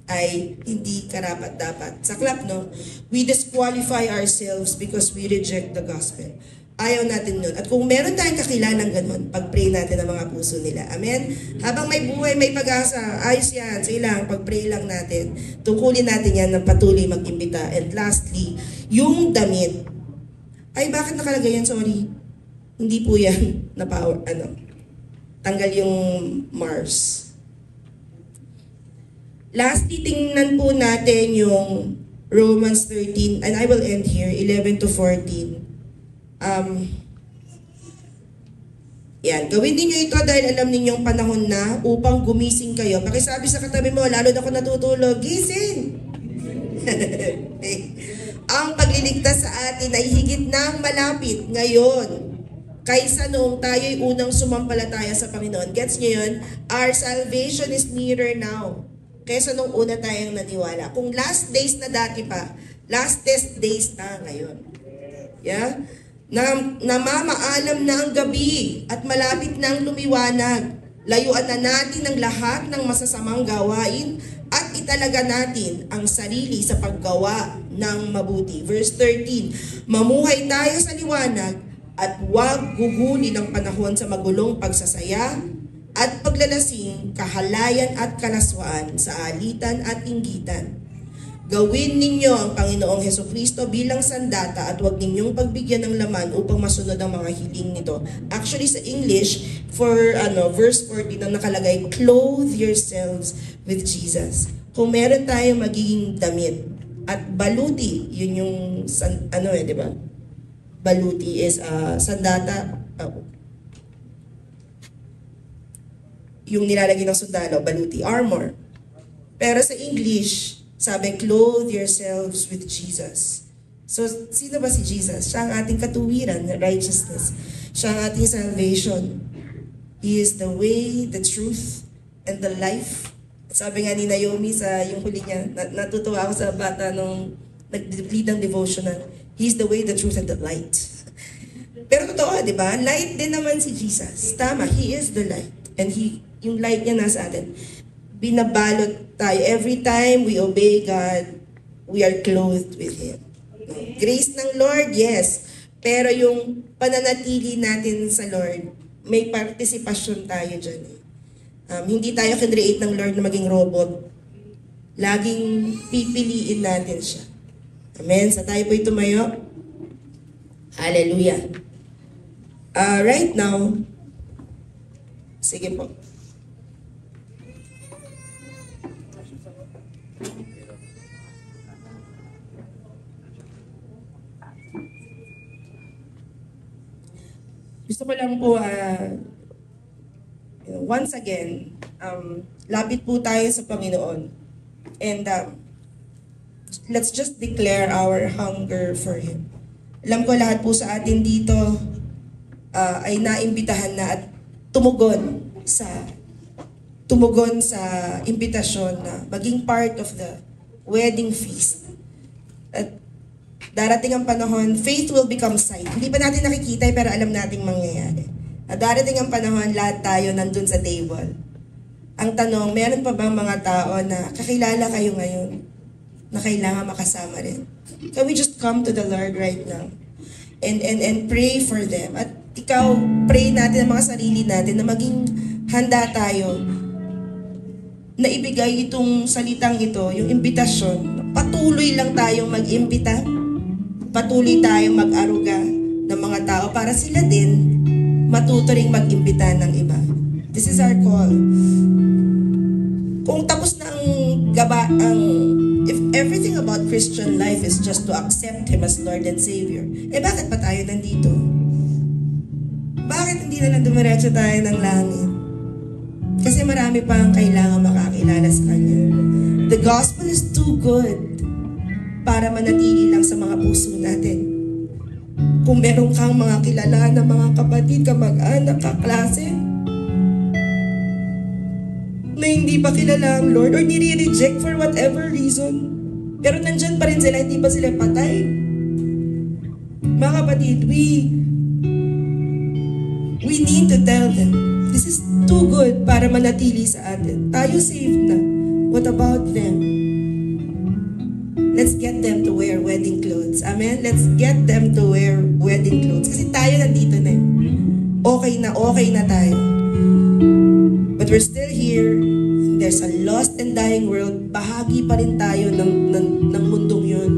ay hindi karapat-dapat. Saklap, no? We disqualify ourselves because we reject the gospel. Ayaw natin nun. At kung meron tayong kakilanang ganun, pag-pray natin ang mga puso nila. Amen? Habang may buhay, may pag-asa, ayos yan. Sige lang, pag-pray lang natin. Tungkulin natin yan ng patuloy mag-imbita. And lastly, yung damit. Ay, bakit nakalagay yan? Sorry. Hindi po yan na power, tanggal yung Mars. Lastly, tingnan po natin yung Romans 13, and I will end here, 11-14. Yan, gawin ninyo ito dahil alam ninyong panahon na upang gumising kayo. Pakisabi sa katabi mo, lalo na kung natutulog, gising! Ang pagliligtas sa atin ay higit nang malapit ngayon kaysa noong tayo'y unang sumampalataya sa Panginoon. Gets nyo yun? Our salvation is nearer now kaysa nung una tayong naniwala. Kung last days na dati pa, last test days na ngayon. Yeah? Namamaalam na ang gabi at malapit na ang lumiwanag. Layuan na natin ang lahat ng masasamang gawain at italaga natin ang sarili sa paggawa ng mabuti. Verse 13, mamuhay tayo sa liwanag at huwag gugulin ang panahon sa magulong pagsasaya at paglalasing, kahalayan at kalaswaan sa alitan at inggitan. Gawin ninyo ang Panginoong Hesukristo bilang sandata at huwag ninyong pagbigyan ng laman upang masunod ang mga hiling nito. Actually, sa English, for verse 14 ang nakalagay, clothe yourselves with Jesus. Kung meron tayong magiging damit at baluti, yun yung, di ba? Baluti is sandata, yung nilalagay ng sundalo, baluti, armor. Pero sa English, sabi, clothe yourselves with Jesus. So, sino ba si Jesus? Siya ang ating katuwiran, righteousness. Siya ang ating salvation. He is the way, the truth, and the life. Sabi nga ni Naomi sa yung huli niya, natutuwa ako sa bata nung nag-lead ng devotional. He is the way, the truth, and the light. Pero totoo, di ba? Light din naman si Jesus. Tama, He is the light. And yung light niya nasa atin. Binabalot tayo. Every time we obey God, we are clothed with Him. Grace ng Lord, yes. Pero yung pananatili natin sa Lord, may partisipasyon tayo dyan. Hindi tayo kinreate ng Lord na maging robot. Laging pipiliin natin siya. Amen? Sa tayo po'y tumayo. Hallelujah. Right now, sige po. Gusto ko lang po, once again, lapit po tayo sa Panginoon. And let's just declare our hunger for Him. Alam ko lahat po sa atin dito ay naimbitahan na at tumugon sa imbitasyon na maging part of the wedding feast. At darating ang panahon, faith will become sight. Hindi pa natin nakikita pero alam nating mangyayari. At darating ang panahon, lahat tayo nandun sa table. Ang tanong, meron pa bang mga tao na kakilala kayo ngayon na kailangan makasama rin? Can we just come to the Lord right now and pray for them? At ikaw, pray natin ang mga sarili natin na maging handa tayo na ibigay itong salitang ito, yung imbitasyon. Patuloy lang tayong mag-imbita. Patuloy tayong mag-aruga ng mga tao para sila din matuto ring mag-imbita ng iba. This is our call. Kung tapos na if everything about Christian life is just to accept Him as Lord and Savior, bakit pa tayo nandito? Bakit hindi na lang dumiretso tayo ng langit? Kasi marami pa ang kailangan makakilala sa Kanya. The gospel is too good para manatili lang sa mga puso natin. Kung meron kang mga kilala na mga kapatid, kamag-anak, kaklase, na hindi pa kilala ang Lord or nire-reject for whatever reason, pero nandyan pa rin sila, hindi pa sila patay. Mga kapatid, we need to tell them, this is too good para manatili sa atin. Tayo saved na. What about them? Let's get them to wear wedding clothes. Amen? Let's get them to wear wedding clothes. Kasi tayo nandito na. Okay na tayo. But we're still here. There's a lost and dying world. Bahagi pa rin tayo ng mundong yun.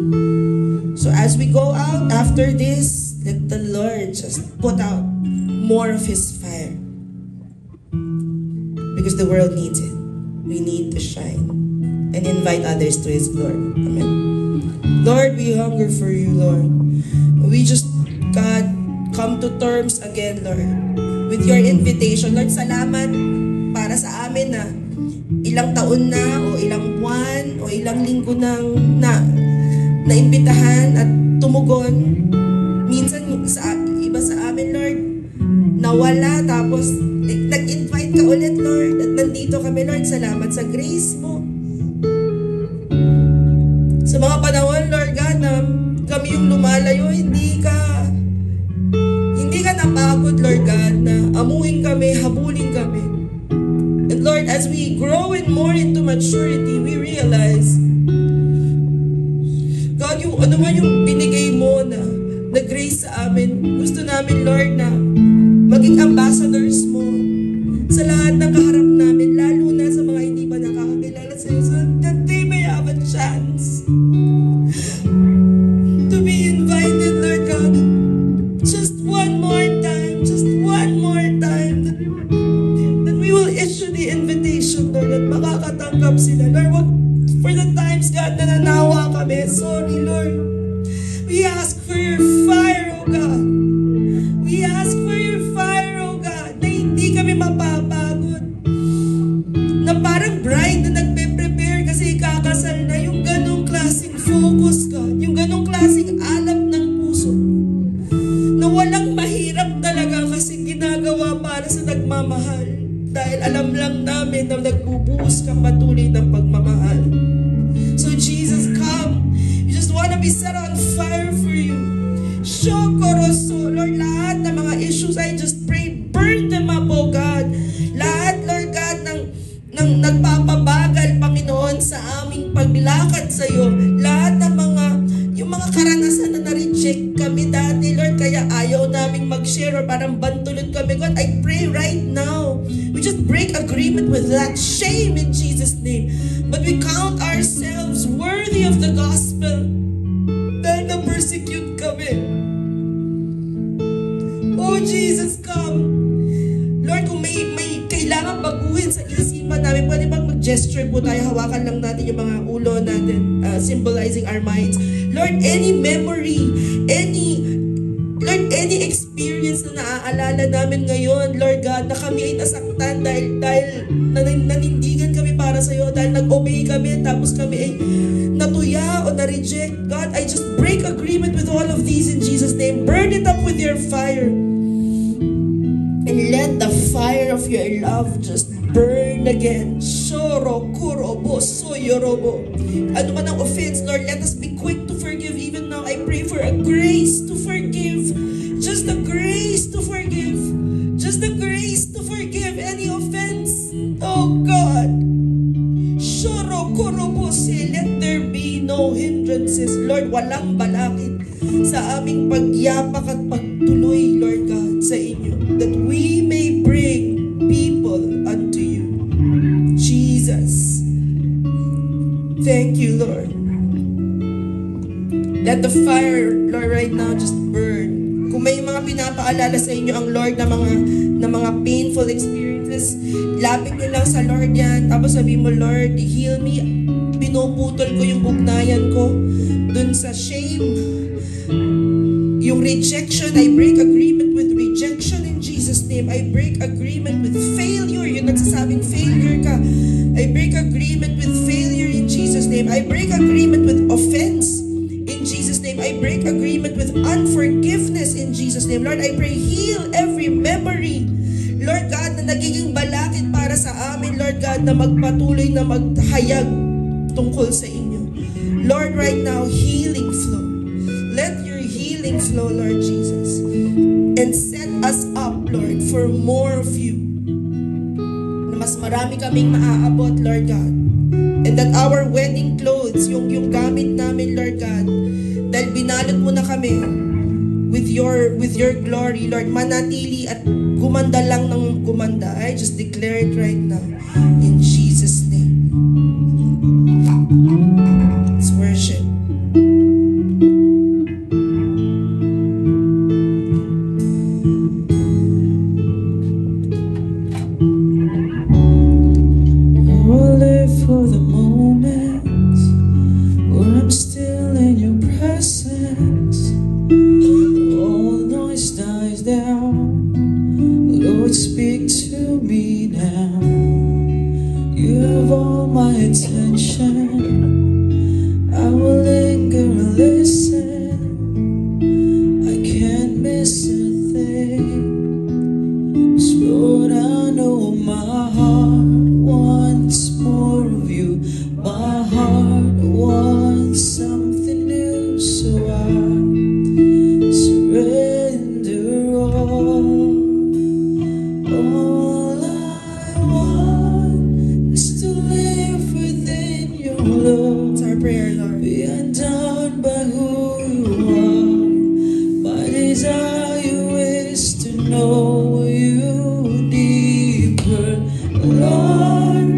So as we go out after this, let the Lord just put out more of His fire. Because the world needs it. We need to shine and invite others to His glory. Amen. Lord, we hunger for You, Lord. We just, God, come to terms again, Lord, with your invitation. Lord, salamat para sa amin na ilang taon na o ilang buwan o ilang linggo nang naimbitahan at tumugon. Minsan sa iba sa amin, Lord, nawala tapos nag-invite ka ulit, Lord, at nandito kami, Lord. Salamat sa grace mo. Sa mga panahon, Lord God, na kami yung lumalayo, hindi ka napagod, Lord God, na amuin kami, habulin kami. And Lord, as we grow in more into maturity, we realize, God, yung ano man yung binigay mo na grace sa amin, gusto namin, Lord, na maging ambassadors mo sa lahat ng kaharap namin, lalo na sa mga hindi pa nakakakilala sa iyo, so that they may have a chance to be invited, Lord God, just one more time, that we will issue the invitation, Lord, at makakatanggap sila. Lord, for the times, God, na nanawa kami, sorry, Lord. We ask for your fire, oh God. We ask for your fire, oh God, na hindi kami mapapagod. Na parang bride na nagpe-prepare kasi kakasal na, yung ganong klaseng focus, God. Yung ganong klaseng alap ng puso. Na walang mahirap talaga kasi ginagawa para sa nagmamahal. Dahil alam lang namin na nagbubuhos ka patuloy ng pagmamahal. So Jesus, come. We just want to be set on fire for you. Shokoroso, Lord, lahat ng mga issues, I just pray, burn them up, oh God. Lahat, Lord God, ng nagpapabagal, Panginoon, sa aming paglakad sa iyo. Lahat ng yung mga karanasan na na-reject kami dati, Lord, kaya ayaw naming mag-share or parang bantulot kami. God, I pray right now, we just break agreement with that shame in Jesus' name. But we count ourselves worthy of the gospel dahil na-persecute kami. Oh, Jesus, come. Lord, kung may kailangan baguhin sa isipan namin, pwede bang mag-gesture po tayo, hawakan lang natin yung mga ulo natin, symbolizing our minds. Lord, any memory, any experience na naaalala namin ngayon, Lord God, na kami ay nasaktan dahil nanindigan kami para sa iyo, dahil nag-obey kami, tapos kami ay natuya o na-reject. God, I just break agreement with all of these in Jesus' name. Burn it up with your fire. And let the fire of your love just burn again. Shoro, kurobo, soyorobo. Ano man ang offense, Lord, let us be quick to forgive. Even now, I pray for a grace to forgive. Just the grace to forgive. Just the grace to forgive any offense. Oh God. Shoro, kurobo, se, let there be no hindrances. Lord, walang balakid sa aming pagyapak at pagtuloy, Lord God, sa inyo. That we may bring people unto you. Jesus. Thank you, Lord. Let the fire, Lord, right now just burn. Kung may mga pinapaalala sa inyo ang Lord na mga painful experiences, lapit nyo lang sa Lord yan. Tapos sabihin mo, Lord, heal me. Pinuputol ko yung ugnayan ko dun sa shame. Yung rejection, I break agreement with rejection in Jesus' name. I break agreement with failure. Yung nagsasabing failure ka. I break agreement with failure in Jesus' name. I break agreement with offense in Jesus' name. I break agreement with unforgiveness in Jesus' name. Lord, I pray, heal every memory, Lord God, na nagiging balakid para sa amin, Lord God, na magpatuloy na maghayag tungkol sa inyo. Lord, right now, healing flow. Let your healing flow, Lord Jesus. And set us up, Lord, for more of you. Na mas marami kaming maaabot, Lord God. And that our wedding clothes, yung gamit namin, Lord God, dahil binalot mo na kami with your glory, Lord, manatili at gumanda lang ng gumanda. I just declare it right now. In Jesus' name. Let's worship. For the moments where I'm still in your presence, all noise dies down. Lord, would speak to me now. You have all my attention. I will linger and listen. I can't miss a thing. 'Cause Lord, I know my heart wants more of you. My heart wants something new, so I surrender all. All I want is to live within your love. It's our prayer, Lord. Be undone by who you are. My desire is to know you deeper. Lord,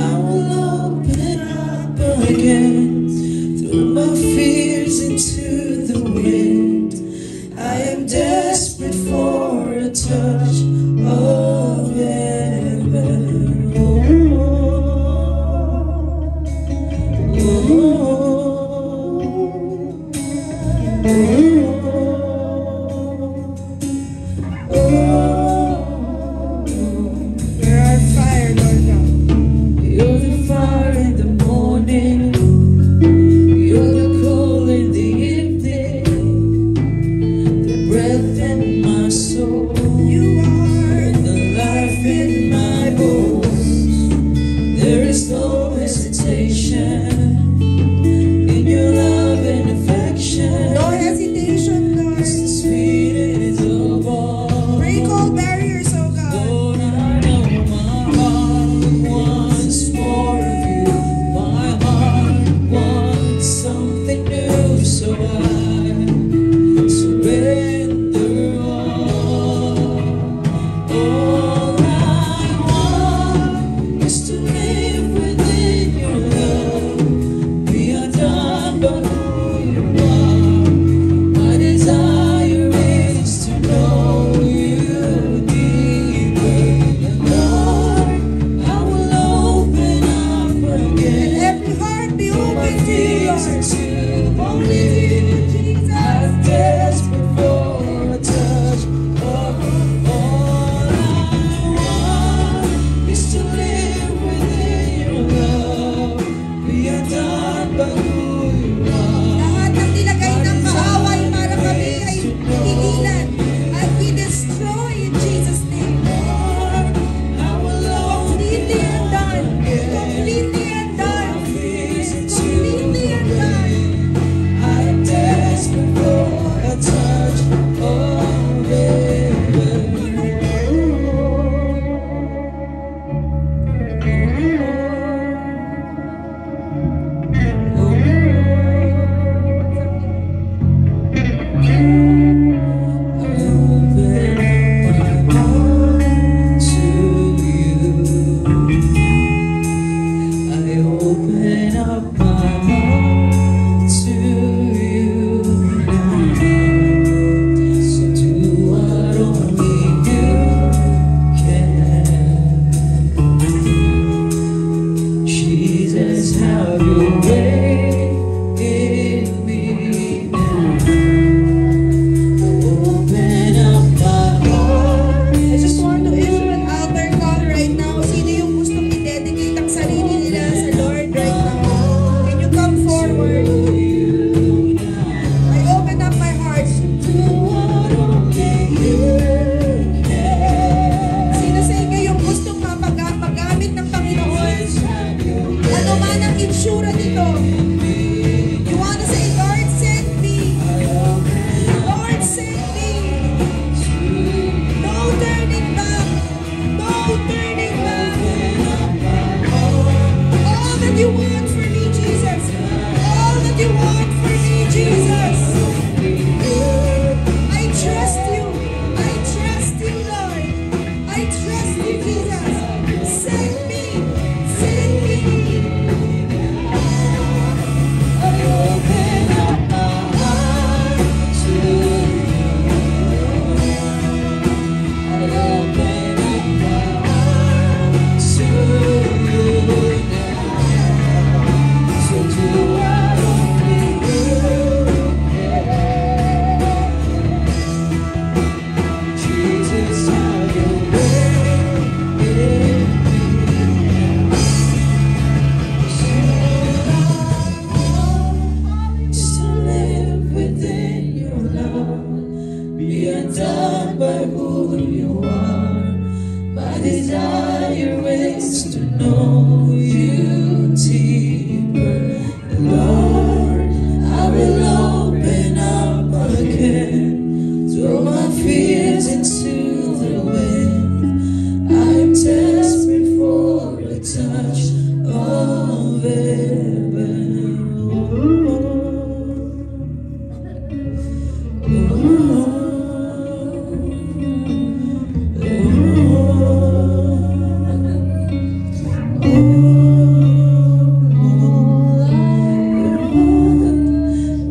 I will open up again, throw my fears into the wind. I am desperate for a touch of heaven. Oh, You're our fire, Lord God. you're the fire in the morning, you're the cold in the evening, the breath in my soul. You are who you are. My desire is to know you deeper. Lord, I will open up again, throw my fears into the wind. I'm desperate for a touch of heaven.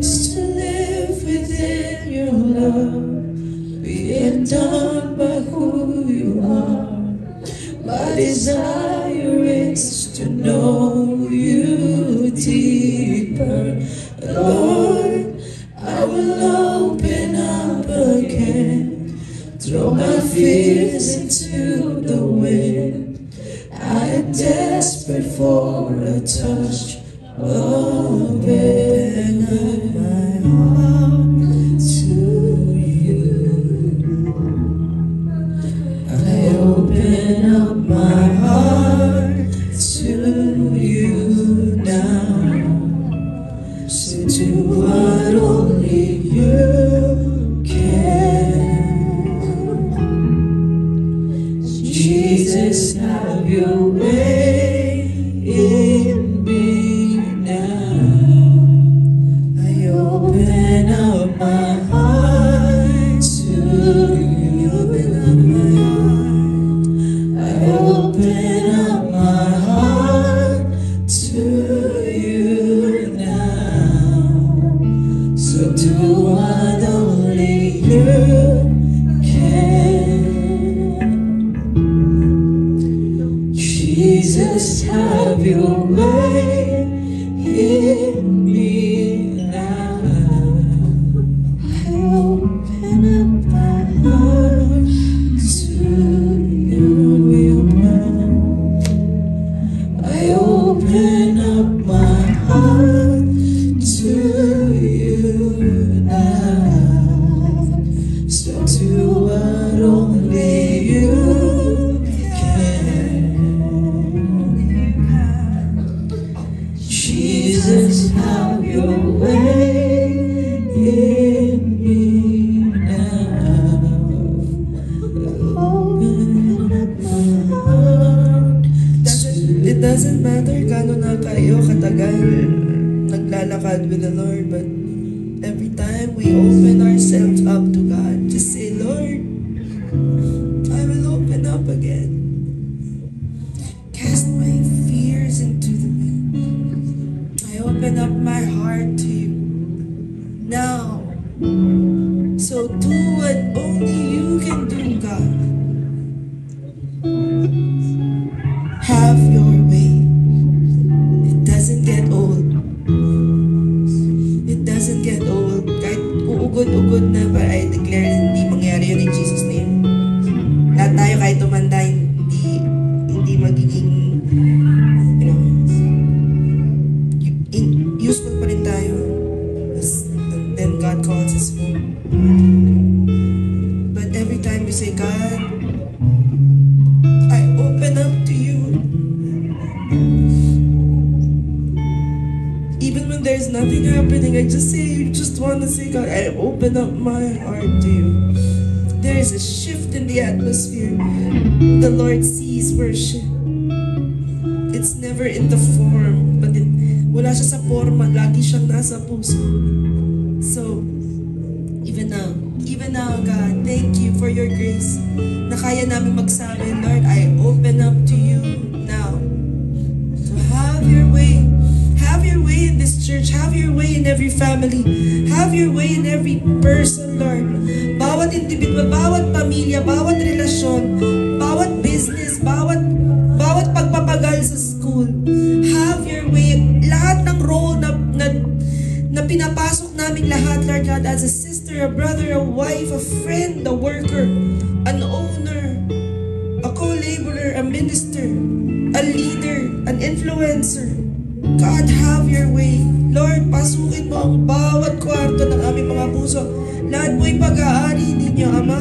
Is to live within your love, being done by who you are. My desire is to know you deeper. Lord, I will open up again, throw my fears into the wind. I'm desperate for a touch of heaven. My heart to you. I open up my heart to you now. So do what only you can. Jesus, have your way in me now. I open up my heart to you. I open up my heart to you now. So do what only you can. Jesus, have your way in me now. I open up my heart to you now. I open up my heart to you now. So do what only you can. Jesus, have your way in me now. Open up my heart. It doesn't matter kano na tayo katagal naglalakad with the Lord, but every time we open ourselves up to God, just say, Lord, I will open up again. Cast my fears into the wind. I open up my heart to you now. So do what only you can do, God. Have your way. It doesn't get old. It doesn't get old. Kahit uugod-ugod na ba, I declare hindi mangyari yun in Jesus' name. Lahat tayo kahit tumanda, hindi magiging, you know, useful pa rin tayo. And then God calls us home. But every time you say, God, I open up to you. Even when there's nothing happening, I just say, you just want to say, God, I open up my heart to you. There is a shift in the atmosphere. The Lord sees worship. It's never in the form, but wala siya sa forma, lagi siyang nasa puso. So, even now, God, thank you for your grace na kaya namin magsabi, Lord, I open up to you now. So have your way. Have your way in this church. Have your way in every family. Have your way in every person, Lord. Bawat individual, bawat pamilya, bawat relasyon, bawat business, bawat pagpapagal sa school. Have your way. Lahat ng role na pinapasok namin lahat, Lord God, as a sister, a brother, a wife, a friend, a worker, an owner, a co-laborer, a minister, a leader, an influencer. God, have your way. Lord, pasukin mo ang bawat kwarto ng aming mga puso. Lahat po'y pag-aari ninyo, Ama.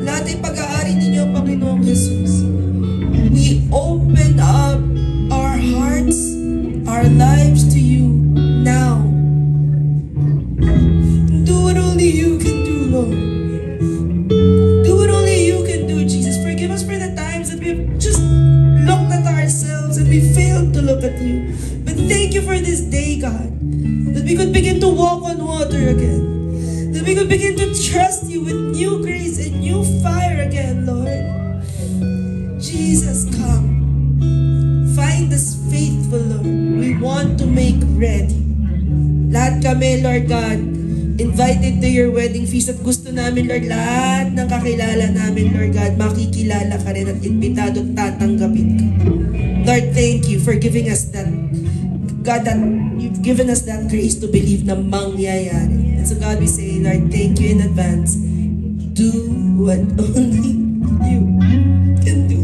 Lahat ay pag-aari ninyo, Panginoong Jesus. We open up our hearts, our lives to you now. Do what only you can do, Lord. Do what only you can do, Jesus. Forgive us for the times that we've just looked at ourselves and we failed to look at you. But thank you for this day, God, that we could begin to walk on water again. That we could begin to trust you with new grace and new fire again, Lord. Jesus, come. Find us faithful, Lord. We want to make ready. Lahat kami, Lord God, invited to your wedding feast at gusto namin, Lord, lahat ng kakilala namin, Lord God, makikilala ka rin at imbitado at tatanggapin ka. Lord, thank you for giving us that, God, that you've given us that grace to believe na mangyayari. And so God, we say, Lord, thank you in advance. Do what only you can do.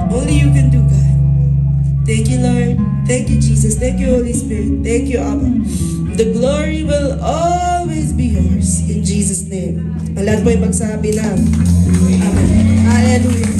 Only you can do, God. Thank you, Lord. Thank you, Jesus. Thank you, Holy Spirit. Thank you, Abba. The glory will always be yours. In Jesus' name. Ang lahat po ay magsabi na. Amen. Hallelujah.